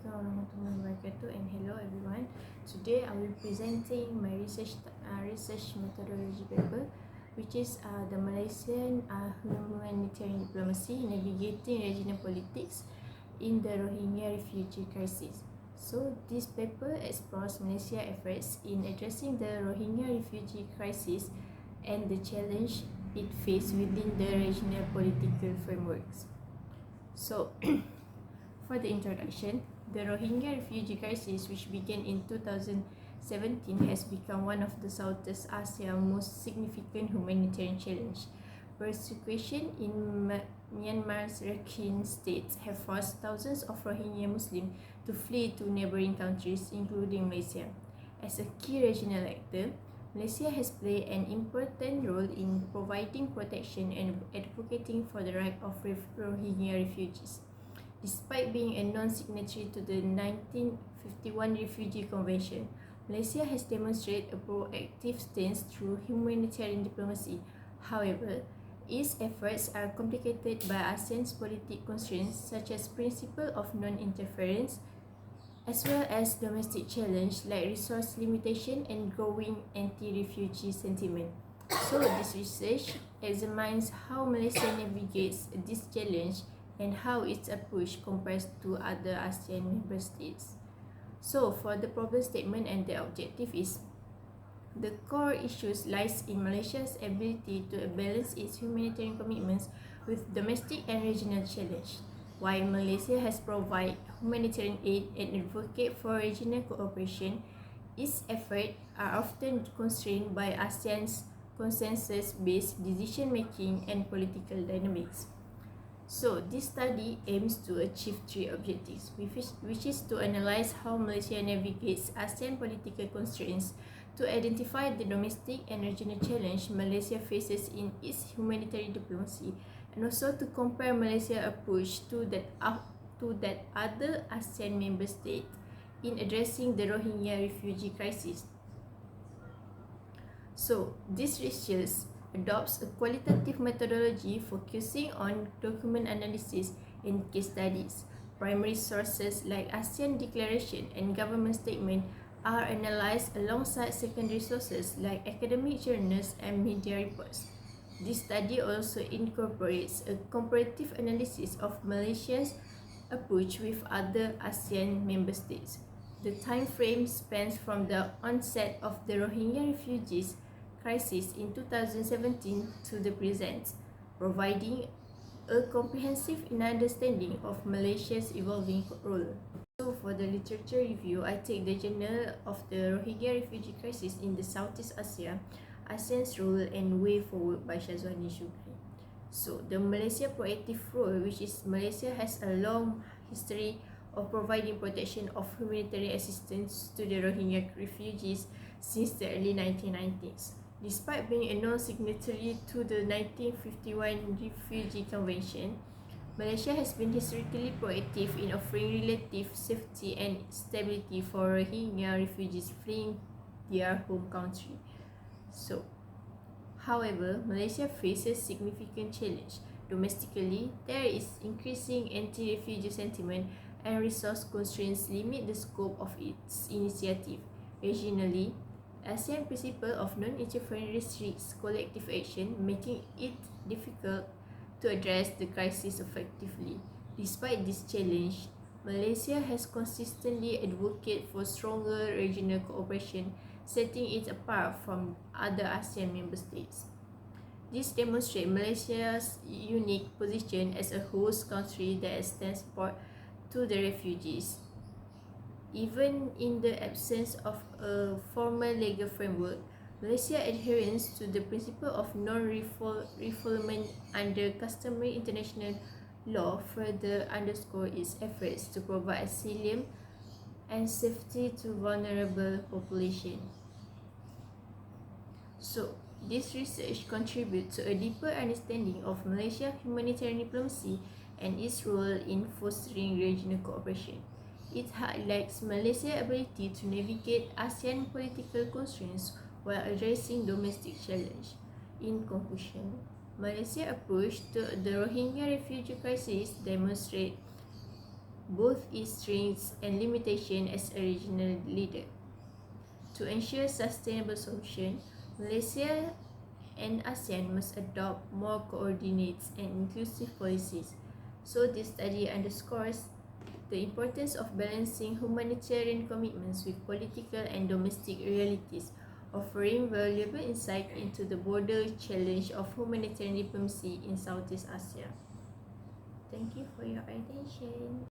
Assalamualaikum warahmatullahi wabarakatuh, and hello everyone. Today I will be presenting my research methodology paper, which is the Malaysian Humanitarian Diplomacy Navigating Regional Politics in the Rohingya Refugee Crisis. So this paper explores Malaysia's efforts in addressing the Rohingya refugee crisis and the challenge it faced within the regional political frameworks. So for the introduction, the Rohingya refugee crisis, which began in 2017, has become one of the Southeast Asia's most significant humanitarian challenges. Persecution in Myanmar's Rakhine State have forced thousands of Rohingya Muslims to flee to neighboring countries, including Malaysia. As a key regional actor, Malaysia has played an important role in providing protection and advocating for the rights of Rohingya refugees. Despite being a non-signatory to the 1951 Refugee Convention, Malaysia has demonstrated a proactive stance through humanitarian diplomacy. However, its efforts are complicated by ASEAN's political constraints such as principle of non-interference, as well as domestic challenges like resource limitation and growing anti-refugee sentiment. So this research examines how Malaysia navigates this challenge and how its approach compares to other ASEAN member states. So for the problem statement, and the objective is, the core issues lies in Malaysia's ability to balance its humanitarian commitments with domestic and regional challenge. While Malaysia has provided humanitarian aid and advocate for regional cooperation, its efforts are often constrained by ASEAN's consensus-based decision-making and political dynamics. So, this study aims to achieve three objectives, which is to analyze how Malaysia navigates ASEAN political constraints, to identify the domestic and regional challenge Malaysia faces in its humanitarian diplomacy, and also to compare Malaysia's approach to that other ASEAN member states in addressing the Rohingya refugee crisis. So, this research adopts a qualitative methodology focusing on document analysis and case studies. Primary sources like ASEAN Declaration and government statement are analyzed alongside secondary sources like academic journals and media reports. This study also incorporates a comparative analysis of Malaysia's approach with other ASEAN member states. The time frame spans from the onset of the Rohingya refugees crisis in 2017 to the present, providing a comprehensive understanding of Malaysia's evolving role. So for the literature review, I take the Journal of the Rohingya Refugee Crisis in the Southeast Asia, ASEAN's Role and Way Forward by Syazwani Shukri. So the Malaysia proactive role, which is Malaysia has a long history of providing protection of humanitarian assistance to the Rohingya refugees since the early 1990s. Despite being a non-signatory to the 1951 Refugee Convention, Malaysia has been historically proactive in offering relative safety and stability for Rohingya refugees fleeing their home country. So, however, Malaysia faces significant challenge. Domestically, there is increasing anti-refugee sentiment and resource constraints limit the scope of its initiative. Regionally, ASEAN principle of non-interference restricts collective action, making it difficult to address the crisis effectively. Despite this challenge, Malaysia has consistently advocated for stronger regional cooperation, setting it apart from other ASEAN member states. This demonstrates Malaysia's unique position as a host country that extends support to the refugees. Even in the absence of a formal legal framework, Malaysia's adherence to the principle of non-refoulement under customary international law further underscores its efforts to provide asylum and safety to vulnerable populations. So, this research contributes to a deeper understanding of Malaysia's humanitarian diplomacy and its role in fostering regional cooperation. It highlights Malaysia's ability to navigate ASEAN political constraints while addressing domestic challenges. In conclusion, Malaysia's approach to the Rohingya refugee crisis demonstrates both its strengths and limitations as a regional leader. To ensure sustainable solution, Malaysia and ASEAN must adopt more coordinated and inclusive policies. So this study underscores the importance of balancing humanitarian commitments with political and domestic realities, offering valuable insight into the broader challenge of humanitarian diplomacy in Southeast Asia. Thank you for your attention.